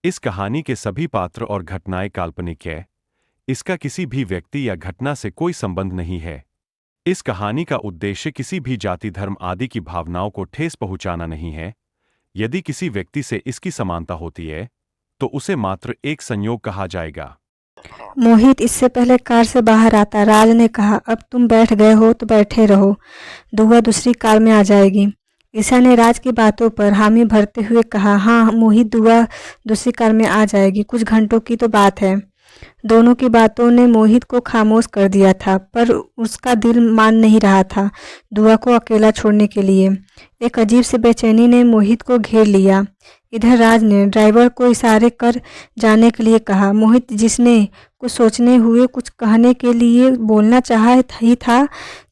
इस कहानी के सभी पात्र और घटनाएं काल्पनिक है। इसका किसी भी व्यक्ति या घटना से कोई संबंध नहीं है। इस कहानी का उद्देश्य किसी भी जाति, धर्म आदि की भावनाओं को ठेस पहुंचाना नहीं है। यदि किसी व्यक्ति से इसकी समानता होती है तो उसे मात्र एक संयोग कहा जाएगा। मोहित इससे पहले कार से बाहर आता राज ने कहा, अब तुम बैठ गए हो तो बैठे रहो, दुआ दूसरी कार में आ जाएगी। ईशा ने राज की बातों पर हामी भरते हुए कहा, हाँ मोहित, दुआ दूसरी कार में आ जाएगी, कुछ घंटों की तो बात है। दोनों की बातों ने मोहित को खामोश कर दिया था, पर उसका दिल मान नहीं रहा था दुआ को अकेला छोड़ने के लिए। एक अजीब सी बेचैनी ने मोहित को घेर लिया। इधर राज ने ड्राइवर को इशारे कर जाने के लिए कहा। मोहित, जिसने कुछ सोचने हुए कुछ कहने के लिए बोलना चाहा ही था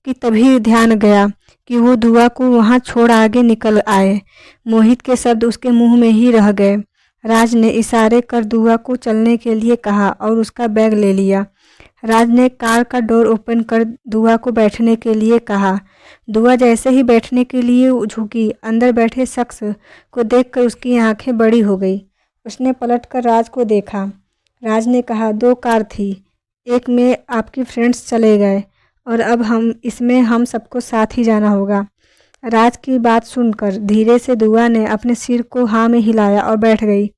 कि तभी ध्यान गया कि वो दुआ को वहां छोड़ आगे निकल आए। मोहित के शब्द उसके मुंह में ही रह गए। राज ने इशारे कर दुआ को चलने के लिए कहा और उसका बैग ले लिया। राज ने कार का डोर ओपन कर दुआ को बैठने के लिए कहा। दुआ जैसे ही बैठने के लिए झुकी, अंदर बैठे शख्स को देखकर उसकी आंखें बड़ी हो गई। उसने पलटकर राज को देखा। राज ने कहा, दो कार थी, एक में आपकी फ्रेंड्स चले गए और अब हम सबको साथ ही जाना होगा। राज की बात सुनकर धीरे से दुआ ने अपने सिर को हाँ में हिलाया और बैठ गई।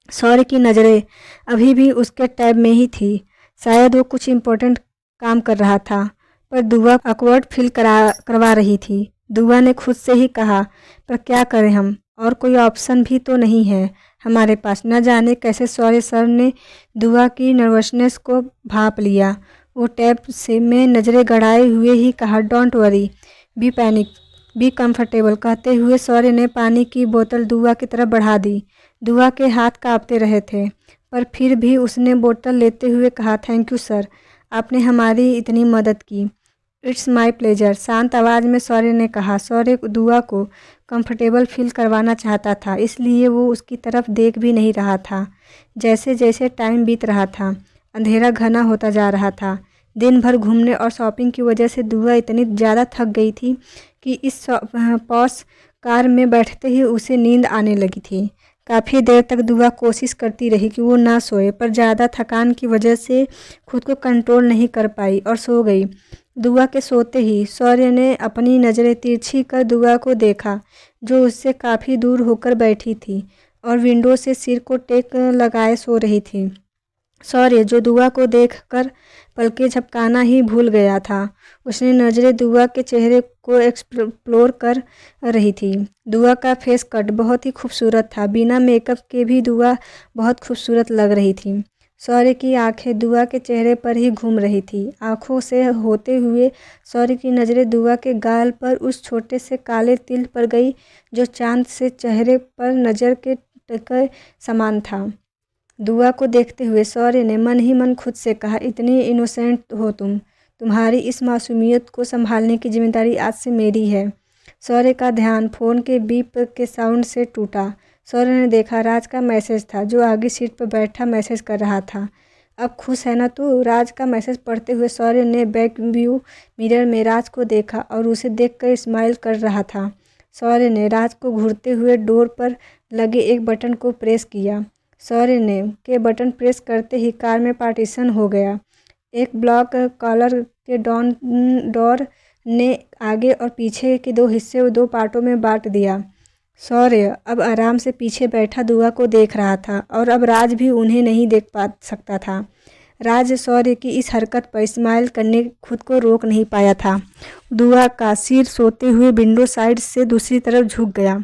सौर्य की नज़रें अभी भी उसके टैब में ही थी। शायद वो कुछ इम्पोर्टेंट काम कर रहा था, पर दुआ ऑकवर्ड फील करवा रही थी। दुआ ने खुद से ही कहा, पर क्या करें हम, और कोई ऑप्शन भी तो नहीं है हमारे पास। न जाने कैसे सौर्य सर ने दुआ की नर्वसनेस को भांप लिया। वो टैब से में नज़रें गड़ाए हुए ही कहा, don't worry, be panic, be comfortable. कहते हुए सौर्य ने पानी की बोतल दुआ की तरफ बढ़ा दी। दुआ के हाथ कांपते रहे थे, पर फिर भी उसने बोतल लेते हुए कहा, थैंक यू सर, आपने हमारी इतनी मदद की। इट्स माय प्लेजर, शांत आवाज़ में सौर्य ने कहा। सौर्य दुआ को कंफर्टेबल फील करवाना चाहता था, इसलिए वो उसकी तरफ देख भी नहीं रहा था। जैसे जैसे टाइम बीत रहा था, अंधेरा घना होता जा रहा था। दिन भर घूमने और शॉपिंग की वजह से दुआ इतनी ज़्यादा थक गई थी कि इस पॉश कार में बैठते ही उसे नींद आने लगी थी। काफ़ी देर तक दुआ कोशिश करती रही कि वो ना सोए, पर ज़्यादा थकान की वजह से खुद को कंट्रोल नहीं कर पाई और सो गई। दुआ के सोते ही सौर्य ने अपनी नज़रें तिरछी कर दुआ को देखा, जो उससे काफ़ी दूर होकर बैठी थी और विंडो से सिर को टेक लगाए सो रही थी। सौर्य, जो दुआ को देखकर पलकें झपकाना ही भूल गया था, उसने नज़रें दुआ के चेहरे को एक्सप्लोर कर रही थी। दुआ का फेस कट बहुत ही खूबसूरत था, बिना मेकअप के भी दुआ बहुत खूबसूरत लग रही थी। सौर्य की आंखें दुआ के चेहरे पर ही घूम रही थी। आंखों से होते हुए सौर्य की नज़रें दुआ के गाल पर उस छोटे से काले तिल पर गई, जो चांद से चेहरे पर नज़र के टिके समान था। दुआ को देखते हुए सौर्य ने मन ही मन खुद से कहा, इतनी इनोसेंट हो तुम, तुम्हारी इस मासूमियत को संभालने की जिम्मेदारी आज से मेरी है। सौर्य का ध्यान फ़ोन के बीप के साउंड से टूटा। सौर्य ने देखा राज का मैसेज था, जो आगे सीट पर बैठा मैसेज कर रहा था। अब खुश है ना तू? राज का मैसेज पढ़ते हुए सौर्य ने बैक व्यू मिरर में राज को देखा और उसे देखकर स्माइल कर रहा था। सौर्य ने राज को घूरते हुए डोर पर लगे एक बटन को प्रेस किया। सौर्य ने के बटन प्रेस करते ही कार में पार्टीशन हो गया। एक ब्लॉक कॉलर के डोर ने आगे और पीछे के दो हिस्से दो पार्टों में बांट दिया। सौर्य अब आराम से पीछे बैठा दुआ को देख रहा था और अब राज भी उन्हें नहीं देख पा सकता था। राज सौर्य की इस हरकत पर स्माइल करने खुद को रोक नहीं पाया था। दुआ का सिर सोते हुए विंडो साइड से दूसरी तरफ झुक गया।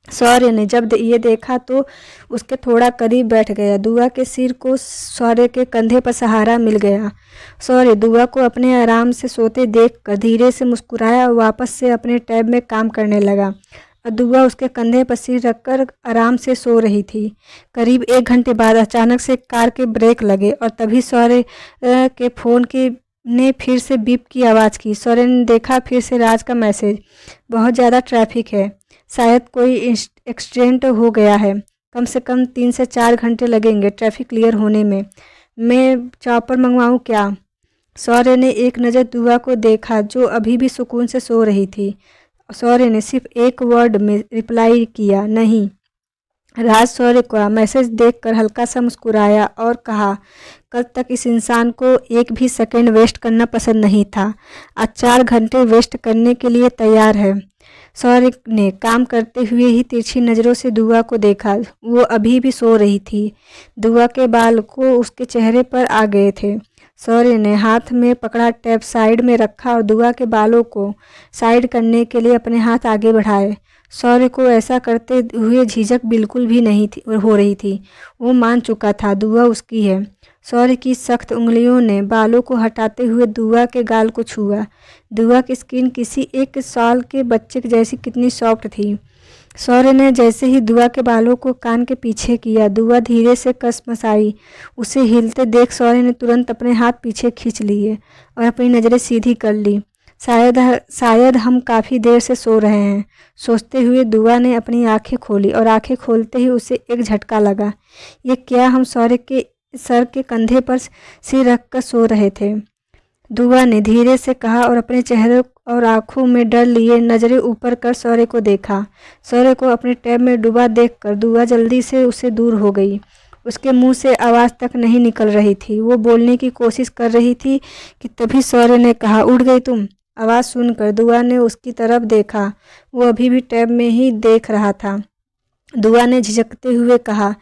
सौर्य ने जब ये देखा तो उसके थोड़ा करीब बैठ गया। दुआ के सिर को सौर्य के कंधे पर सहारा मिल गया। सौर्य दुआ को अपने आराम से सोते देखकर धीरे से मुस्कुराया और वापस से अपने टैब में काम करने लगा। दुआ उसके कंधे पर सिर रखकर आराम से सो रही थी। करीब 1 घंटे बाद अचानक से कार के ब्रेक लगे और तभी सौर्य के फ़ोन के ने फिर से बीप की आवाज़ की। सौर्य ने देखा फिर से राज का मैसेज, बहुत ज़्यादा ट्रैफिक है, शायद कोई एक्सीडेंट हो गया है, कम से कम 3 से 4 घंटे लगेंगे ट्रैफिक क्लियर होने में। मैं चॉपर मंगवाऊँ क्या? सौर्य ने एक नज़र दुआ को देखा, जो अभी भी सुकून से सो रही थी। सौर्य ने सिर्फ एक वर्ड में रिप्लाई किया, नहीं। राज शौर्य का मैसेज देखकर हल्का सा मुस्कुराया और कहा, कल तक इस इंसान को एक भी सेकंड वेस्ट करना पसंद नहीं था, आज 4 घंटे वेस्ट करने के लिए तैयार है। शौर्य ने काम करते हुए ही तिरछी नज़रों से दुआ को देखा। वो अभी भी सो रही थी। दुआ के बाल को उसके चेहरे पर आ गए थे। शौर्य ने हाथ में पकड़ा टैप साइड में रखा और दुआ के बालों को साइड करने के लिए अपने हाथ आगे बढ़ाए। शौर्य को ऐसा करते हुए झिझक बिल्कुल भी नहीं हो रही थी। वो मान चुका था दुआ उसकी है। शौर्य की सख्त उंगलियों ने बालों को हटाते हुए दुआ के गाल को छुआ। दुआ की स्किन किसी 1 साल के बच्चे जैसी कितनी सॉफ्ट थी। शौर्य ने जैसे ही दुआ के बालों को कान के पीछे किया, दुआ धीरे से कसमसाई। उसे हिलते देख शौर्य ने तुरंत अपने हाथ पीछे खींच लिए और अपनी नज़रें सीधी कर ली। शायद हम काफ़ी देर से सो रहे हैं, सोचते हुए दुआ ने अपनी आंखें खोली और आंखें खोलते ही उसे एक झटका लगा। ये क्या, हम शौर्य के सर के कंधे पर सिर रखकर सो रहे थे। दुआ ने धीरे से कहा और अपने चेहरे और आंखों में डर लिए नजरें ऊपर कर शौर्य को देखा। शौर्य को अपने टैब में डूबा देखकर दुआ जल्दी से उससे दूर हो गई। उसके मुंह से आवाज़ तक नहीं निकल रही थी। वो बोलने की कोशिश कर रही थी कि तभी शौर्य ने कहा, उठ गई तुम। आवाज़ सुनकर दुआ ने उसकी तरफ देखा। वो अभी भी टैब में ही देख रहा था। दुआ ने झिझकते हुए कहा,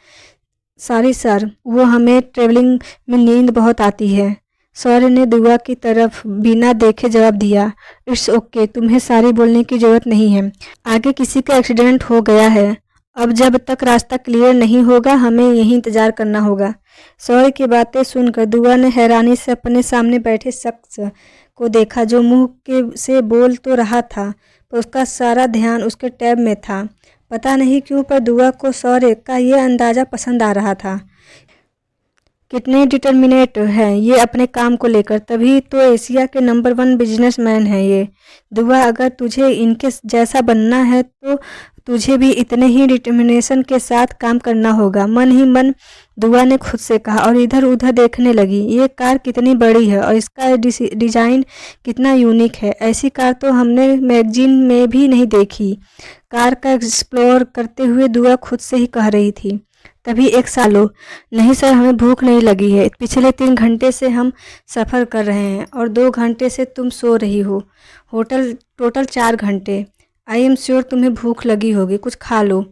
सॉरी सर, वो हमें ट्रेवलिंग में नींद बहुत आती है। शौर्य ने दुआ की तरफ बिना देखे जवाब दिया, इट्स ओके, तुम्हें सारी बोलने की ज़रूरत नहीं है। आगे किसी का एक्सीडेंट हो गया है। अब जब तक रास्ता क्लियर नहीं होगा हमें यहीं इंतज़ार करना होगा। शौर्य की बातें सुनकर दुआ ने हैरानी से अपने सामने बैठे शख्स को देखा जो मुंह के से बोल तो रहा था पर उसका सारा ध्यान उसके टैब में था। पता नहीं क्यों पर दुआ को शौर्य का ये अंदाज़ा पसंद आ रहा था। कितने डिटर्मिनेट हैं ये अपने काम को लेकर, तभी तो एशिया के नंबर 1 बिजनेसमैन हैं ये। दुआ, अगर तुझे इनके जैसा बनना है तो तुझे भी इतने ही डिटर्मिनेशन के साथ काम करना होगा। मन ही मन दुआ ने खुद से कहा और इधर उधर देखने लगी। ये कार कितनी बड़ी है और इसका डिज़ाइन कितना यूनिक है। ऐसी कार तो हमने मैगजीन में भी नहीं देखी। कार का एक्सप्लोर करते हुए दुआ खुद से ही कह रही थी। तभी एक सालो, नहीं सर, हमें भूख नहीं लगी है। पिछले 3 घंटे से हम सफ़र कर रहे हैं और 2 घंटे से तुम सो रही हो। टोटल 4 घंटे। आई एम श्योर तुम्हें भूख लगी होगी, कुछ खा लो।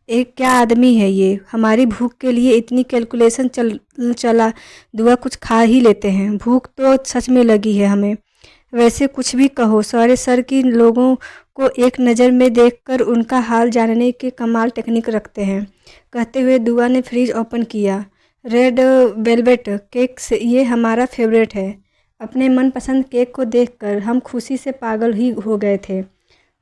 एक क्या आदमी है ये, हमारी भूख के लिए इतनी कैलकुलेशन चला। दुआ, कुछ खा ही लेते हैं, भूख तो सच में लगी है हमें। वैसे कुछ भी कहो, सारे सर की लोगों को एक नज़र में देखकर उनका हाल जानने के कमाल टेक्निक रखते हैं। कहते हुए दुआ ने फ्रिज ओपन किया। रेड वेलवेट केक से ये हमारा फेवरेट है। अपने मनपसंद केक को देखकर हम खुशी से पागल ही हो गए थे।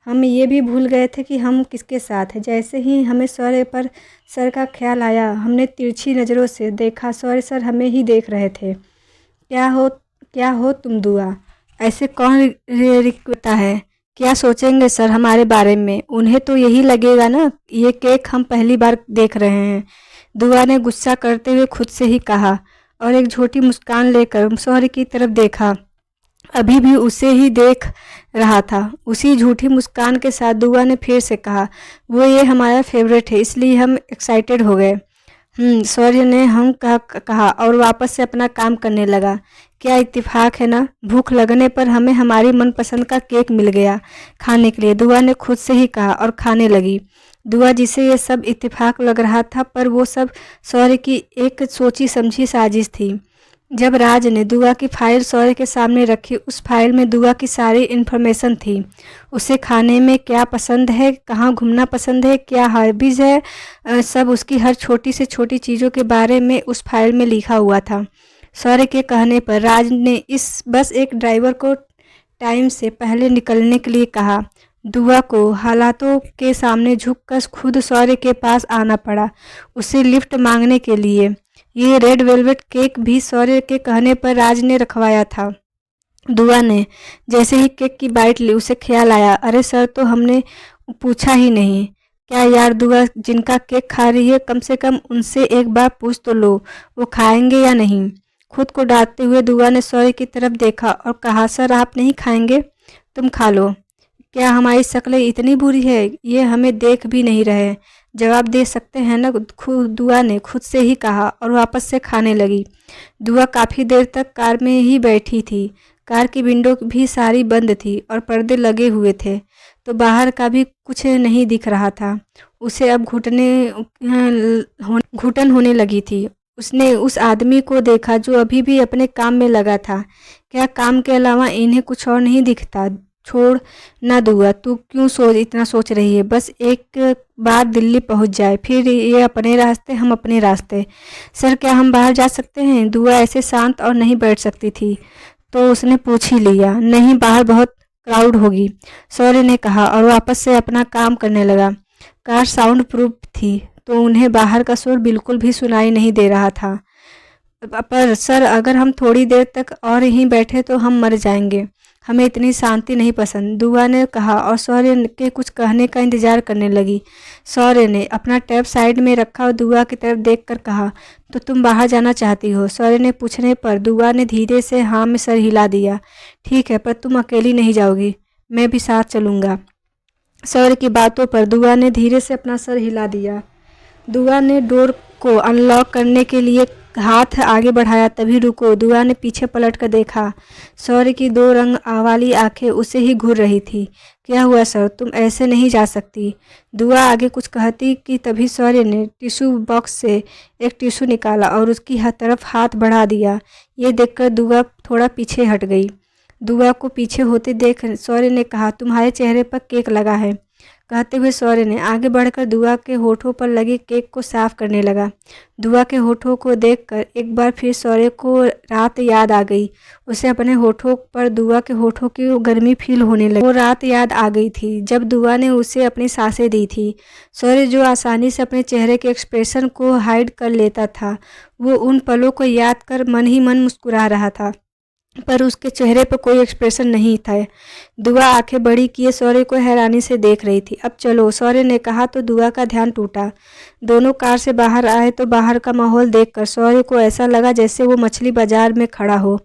हम ये भी भूल गए थे कि हम किसके साथ हैं। जैसे ही हमें शौर्य पर सर का ख्याल आया, हमने तिरछी नज़रों से देखा। शौर्य सर हमें ही देख रहे थे। क्या हो तुम दुआ, ऐसे कौन रिकता है? क्या सोचेंगे सर हमारे बारे में? उन्हें तो यही लगेगा ना, ये केक हम पहली बार देख रहे हैं। दुआ ने गुस्सा करते हुए खुद से ही कहा और एक झूठी मुस्कान लेकर शौर्य की तरफ देखा। अभी भी उसे ही देख रहा था। उसी झूठी मुस्कान के साथ दुआ ने फिर से कहा, वो ये हमारा फेवरेट है, इसलिए हम एक्साइटेड हो गए। शौर्य ने हम कहा और वापस से अपना काम करने लगा। क्या इत्तेफाक है ना, भूख लगने पर हमें हमारी मनपसंद का केक मिल गया खाने के लिए। दुआ ने खुद से ही कहा और खाने लगी। दुआ, जिसे ये सब इत्तेफाक लग रहा था पर वो सब शौर्य की एक सोची समझी साजिश थी। जब राज ने दुआ की फाइल शौर्य के सामने रखी, उस फाइल में दुआ की सारी इन्फॉर्मेशन थी। उसे खाने में क्या पसंद है, कहाँ घूमना पसंद है, क्या हॉबीज़ है, सब उसकी हर छोटी से छोटी चीज़ों के बारे में उस फाइल में लिखा हुआ था। शौर्य के कहने पर राज ने बस एक ड्राइवर को टाइम से पहले निकलने के लिए कहा। दुआ को हालातों के सामने झुककर खुद शौर्य के पास आना पड़ा, उसे लिफ्ट मांगने के लिए। ये रेड वेलवेट केक भी शौर्य के कहने पर राज ने रखवाया था। दुआ ने जैसे ही केक की बाइट ली, उसे ख्याल आया, अरे सर, तो हमने पूछा ही नहीं। क्या यार दुआ, जिनका केक खा रही है कम से कम उनसे एक बार पूछ तो लो, वो खाएंगे या नहीं। खुद को डांटते हुए दुआ ने शौर्य की तरफ देखा और कहा, सर आप नहीं खाएंगे, तुम खा लो। क्या हमारी शक्लें इतनी बुरी है, ये हमें देख भी नहीं रहे? जवाब दे सकते हैं ना, खुद दुआ ने खुद से ही कहा और वापस से खाने लगी। दुआ काफ़ी देर तक कार में ही बैठी थी। कार की विंडो भी सारी बंद थी और पर्दे लगे हुए थे, तो बाहर का भी कुछ नहीं दिख रहा था। उसे अब घुटन होने लगी थी। उसने उस आदमी को देखा जो अभी भी अपने काम में लगा था। क्या काम के अलावा इन्हें कुछ और नहीं दिखता? छोड़ ना दुआ, तू क्यों इतना सोच रही है? बस एक बार दिल्ली पहुंच जाए, फिर ये अपने रास्ते, हम अपने रास्ते। सर, क्या हम बाहर जा सकते हैं? दुआ ऐसे शांत और नहीं बैठ सकती थी, तो उसने पूछ ही लिया। नहीं, बाहर बहुत क्राउड होगी, सौर्य ने कहा और वापस से अपना काम करने लगा। कार साउंड प्रूफ थी, तो उन्हें बाहर का शोर बिल्कुल भी सुनाई नहीं दे रहा था। पर सर, अगर हम थोड़ी देर तक और यहीं बैठे तो हम मर जाएंगे। हमें इतनी शांति नहीं पसंद, दुआ ने कहा और सौर्य के कुछ कहने का इंतजार करने लगी। सौर्य ने अपना टैब साइड में रखा और दुआ की तरफ देखकर कहा, तो तुम बाहर जाना चाहती हो? सौर्य ने पूछने पर दुआ ने धीरे से हाँ में सर हिला दिया। ठीक है, पर तुम अकेली नहीं जाओगी, मैं भी साथ चलूँगा। सौर्य की बातों पर दुआ ने धीरे से अपना सर हिला दिया। दुआ ने डोर को अनलॉक करने के लिए हाथ आगे बढ़ाया, तभी रुको। दुआ ने पीछे पलट कर देखा। सौर्य की 2 रंग वाली आंखें उसे ही घूर रही थी। क्या हुआ सर, तुम ऐसे नहीं जा सकती। दुआ आगे कुछ कहती कि तभी सौर्य ने टिश्यू बॉक्स से एक टिश्यू निकाला और उसकी तरफ हाथ बढ़ा दिया। ये देखकर दुआ थोड़ा पीछे हट गई। दुआ को पीछे होते देख सौर्य ने कहा, तुम्हारे चेहरे पर केक लगा है। कहते हुए सौर्य ने आगे बढ़कर दुआ के होठों पर लगे केक को साफ करने लगा। दुआ के होठों को देखकर एक बार फिर सौर्य को रात याद आ गई। उसे अपने होठों पर दुआ के होठों की गर्मी फील होने लगी। वो रात याद आ गई थी जब दुआ ने उसे अपनी सांसें दी थी। सौर्य जो आसानी से अपने चेहरे के एक्सप्रेशन को हाइड कर लेता था, वो उन पलों को याद कर मन ही मन मुस्कुरा रहा था, पर उसके चेहरे पर कोई एक्सप्रेशन नहीं था। दुआ आंखें बड़ी किए सौर्य को हैरानी से देख रही थी। अब चलो, सौर्य ने कहा तो दुआ का ध्यान टूटा। दोनों कार से बाहर आए तो बाहर का माहौल देखकर सौर्य को ऐसा लगा जैसे वो मछली बाजार में खड़ा हो।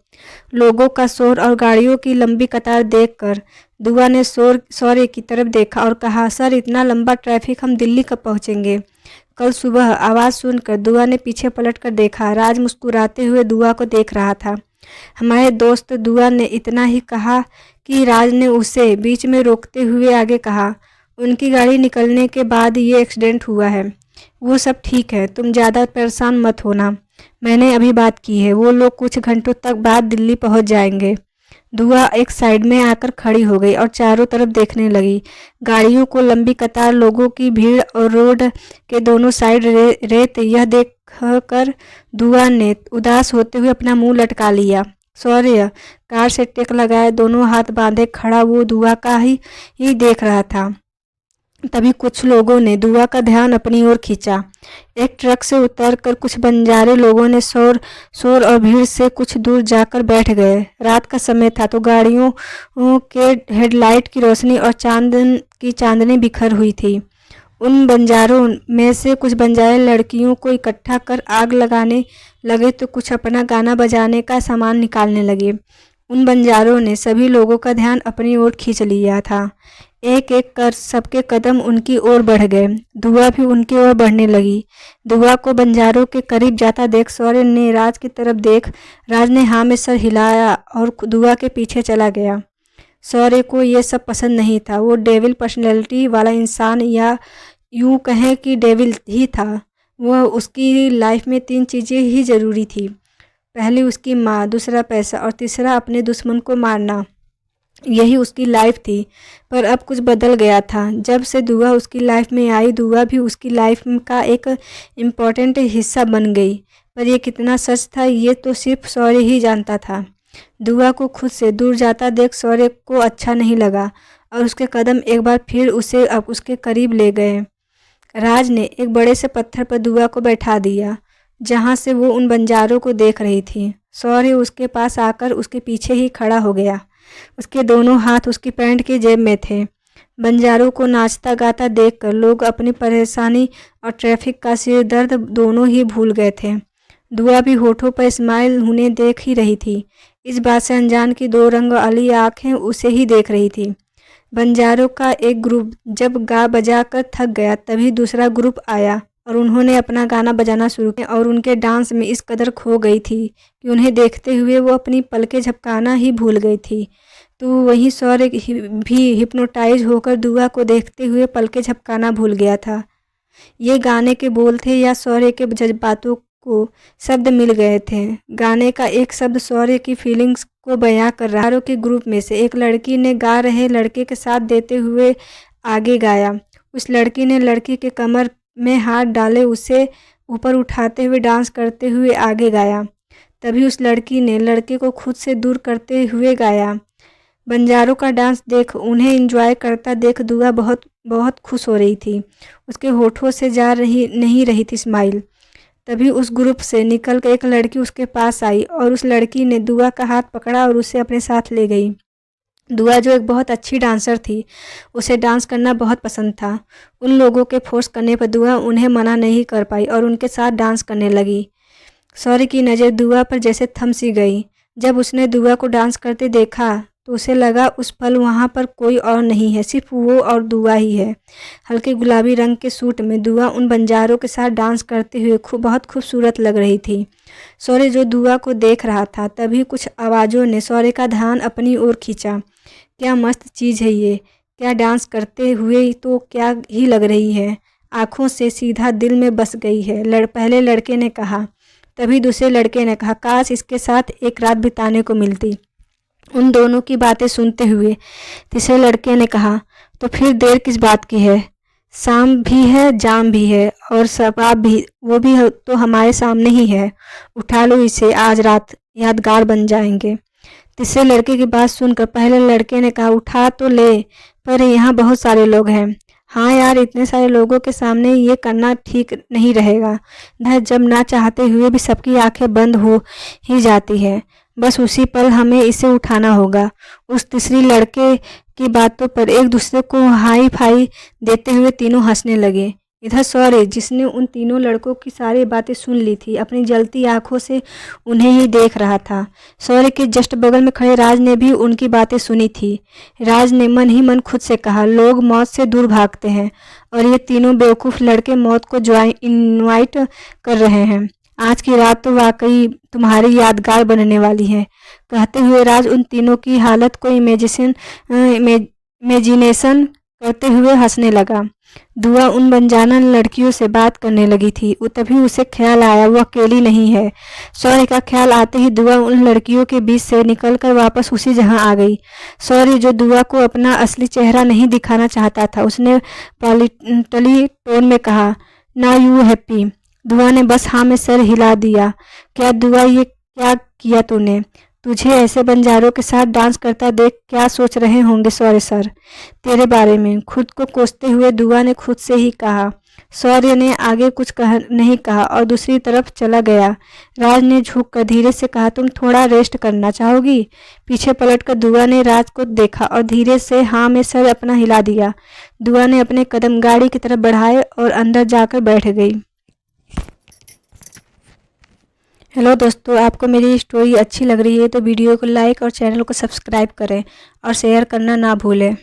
लोगों का शोर और गाड़ियों की लंबी कतार देखकर दुआ ने सौर्य की तरफ देखा और कहा, सर, इतना लंबा ट्रैफिक, हम दिल्ली कब पहुँचेंगे? कल सुबह। आवाज़ सुनकर दुआ ने पीछे पलट कर देखा। राज मुस्कुराते हुए दुआ को देख रहा था। हमारे दोस्त, दुआ ने इतना ही कहा कि राज ने उसे बीच में रोकते हुए आगे कहा, उनकी गाड़ी निकलने के बाद ये एक्सीडेंट हुआ है। वो सब ठीक है, तुम ज़्यादा परेशान मत होना, मैंने अभी बात की है। वो लोग कुछ घंटों तक बाद दिल्ली पहुंच जाएंगे। दुआ एक साइड में आकर खड़ी हो गई और चारों तरफ देखने लगी। गाड़ियों को लंबी कतार, लोगों की भीड़ और रोड के दोनों साइड रेत। यह देख कर दुआ ने उदास होते हुए अपना मुंह लटका लिया। सौर्य कार से टेक लगाए दोनों हाथ बांधे खड़ा वो दुआ का ही देख रहा था। तभी कुछ लोगों ने दुआ का ध्यान अपनी ओर खींचा। एक ट्रक से उतरकर कुछ बंजारे लोगों ने शोर और भीड़ से कुछ दूर जाकर बैठ गए। रात का समय था तो गाड़ियों के हेडलाइट की रोशनी और चांदनी बिखर हुई थी। उन बंजारों में से कुछ बंजारे लड़कियों को इकट्ठा कर आग लगाने लगे तो कुछ अपना गाना बजाने का सामान निकालने लगे। उन बंजारों ने सभी लोगों का ध्यान अपनी ओर खींच लिया था। एक एक कर सबके कदम उनकी ओर बढ़ गए। दुआ भी उनकी ओर बढ़ने लगी। दुआ को बंजारों के करीब जाता देख सौर्य ने राज की तरफ देख राज ने हाँ में सर हिलाया और दुआ के पीछे चला गया। सौर्य को ये सब पसंद नहीं था। वो डेविल पर्सनैलिटी वाला इंसान, या यूँ कहें कि डेविल ही था। वह उसकी लाइफ में 3 चीज़ें ही ज़रूरी थी। पहली उसकी माँ, दूसरा पैसा और तीसरा अपने दुश्मन को मारना। यही उसकी लाइफ थी। पर अब कुछ बदल गया था। जब से दुआ उसकी लाइफ में आई, दुआ भी उसकी लाइफ का एक इम्पॉर्टेंट हिस्सा बन गई। पर यह कितना सच था ये तो सिर्फ सौर्य ही जानता था। दुआ को खुद से दूर जाता देख सौर्य को अच्छा नहीं लगा और उसके कदम एक बार फिर उसे अब उसके करीब ले गए। राज ने एक बड़े से पत्थर पर दुआ को बैठा दिया जहाँ से वो उन बंजारों को देख रही थी। सौर्य उसके पास आकर उसके पीछे ही खड़ा हो गया। उसके दोनों हाथ उसकी पैंट की जेब में थे। बंजारों को नाचता गाता देखकर लोग अपनी परेशानी और ट्रैफिक का सिर दर्द दोनों ही भूल गए थे। दुआ भी होठों पर स्माइल उन्हें देख ही रही थी। इस बात से अनजान की 2 रंग वाली आँखें उसे ही देख रही थी। बंजारों का एक ग्रुप जब गा बजा कर थक गया तभी दूसरा ग्रुप आया और उन्होंने अपना गाना बजाना शुरू किया और उनके डांस में इस कदर खो गई थी कि उन्हें देखते हुए वो अपनी पलकें झपकाना ही भूल गई थी। तो वहीं सौर्य भी हिप्नोटाइज होकर दुआ को देखते हुए पलकें झपकाना भूल गया था। ये गाने के बोल थे या सौर्य के जज्बातों को शब्द मिल गए थे। गाने का एक शब्द सौर्य की फीलिंग्स को बयां कर रहा के ग्रुप में से एक लड़की ने गा रहे लड़के के साथ देते हुए आगे गाया। उस लड़की ने लड़की के कमर में हाथ डाले उसे ऊपर उठाते हुए डांस करते हुए आगे गाया। तभी उस लड़की ने लड़के को खुद से दूर करते हुए गाया। बंजारों का डांस देख उन्हें एंजॉय करता देख दुआ बहुत बहुत खुश हो रही थी। उसके होठों से नहीं रही थी स्माइल। तभी उस ग्रुप से निकल कर एक लड़की उसके पास आई और उस लड़की ने दुआ का हाथ पकड़ा और उसे अपने साथ ले गई। दुआ जो एक बहुत अच्छी डांसर थी, उसे डांस करना बहुत पसंद था। उन लोगों के फोर्स करने पर दुआ उन्हें मना नहीं कर पाई और उनके साथ डांस करने लगी। सौर्य की नज़र दुआ पर जैसे थम सी गई। जब उसने दुआ को डांस करते देखा तो उसे लगा उस पल वहाँ पर कोई और नहीं है, सिर्फ वो और दुआ ही है। हल्के गुलाबी रंग के सूट में दुआ उन बंजारों के साथ डांस करते हुए बहुत खूबसूरत लग रही थी। सौर्य जो दुआ को देख रहा था तभी कुछ आवाज़ों ने सौर्य का ध्यान अपनी ओर खींचा। क्या मस्त चीज़ है ये, क्या डांस करते हुए तो क्या ही लग रही है, आँखों से सीधा दिल में बस गई है। पहले लड़के ने कहा। तभी दूसरे लड़के ने कहा, काश इसके साथ एक रात बिताने को मिलती। उन दोनों की बातें सुनते हुए तीसरे लड़के ने कहा, तो फिर देर किस बात की है, शाम भी है जाम भी है और शबाब भी, वो भी तो हमारे सामने ही है। उठा लो इसे, आज रात यादगार बन जाएंगे। तीसरे लड़के की बात सुनकर पहले लड़के ने कहा, उठा तो ले पर यहाँ बहुत सारे लोग हैं। हाँ यार, इतने सारे लोगों के सामने ये करना ठीक नहीं रहेगा। जब ना चाहते हुए भी सबकी आंखें बंद हो ही जाती है, बस उसी पल हमें इसे उठाना होगा। उस तीसरी लड़के की बातों पर एक दूसरे को हाई फाई देते हुए तीनों हंसने लगे। इधर सौर्य, जिसने उन तीनों लड़कों की सारी बातें सुन ली थी, अपनी जलती आंखों से उन्हें ही देख रहा था। सौर्य के जस्ट बगल में खड़े राज ने भी उनकी बातें सुनी थी। राज ने मन ही मन खुद से कहा, लोग मौत से दूर भागते हैं और ये तीनों बेवकूफ़ लड़के मौत को इनवाइट कर रहे हैं। आज की रात तो वाकई तुम्हारी यादगार बनने वाली है। कहते हुए राज उन तीनों की हालत को इमेजिनेशन करते हुए हंसने लगा। दुआ उन बंजाना लड़कियों से बात करने लगी थी। तभी उसे ख्याल आया वो अकेली नहीं है। सौर्य का ख्याल आते ही दुआ उन लड़कियों के बीच से निकलकर वापस उसी जहां आ गई। सौर्य जो दुआ को अपना असली चेहरा नहीं दिखाना चाहता था, उसने पॉलिटली टोन में कहा, ना यू हैप्पी। दुआ ने बस हाँ में सर हिला दिया। क्या दुआ, ये क्या किया तूने? तुझे ऐसे बंजारों के साथ डांस करता देख क्या सोच रहे होंगे सौर्य सर तेरे बारे में? खुद को कोसते हुए दुआ ने खुद से ही कहा। सौर्य ने आगे कुछ नहीं कहा और दूसरी तरफ चला गया। राज ने झुककर धीरे से कहा, तुम थोड़ा रेस्ट करना चाहोगी? पीछे पलटकर दुआ ने राज को देखा और धीरे से हाँ में सर अपना हिला दिया। दुआ ने अपने कदम गाड़ी की तरफ बढ़ाए और अंदर जाकर बैठ गई। हेलो दोस्तों, आपको मेरी स्टोरी अच्छी लग रही है तो वीडियो को लाइक और चैनल को सब्सक्राइब करें और शेयर करना ना भूलें।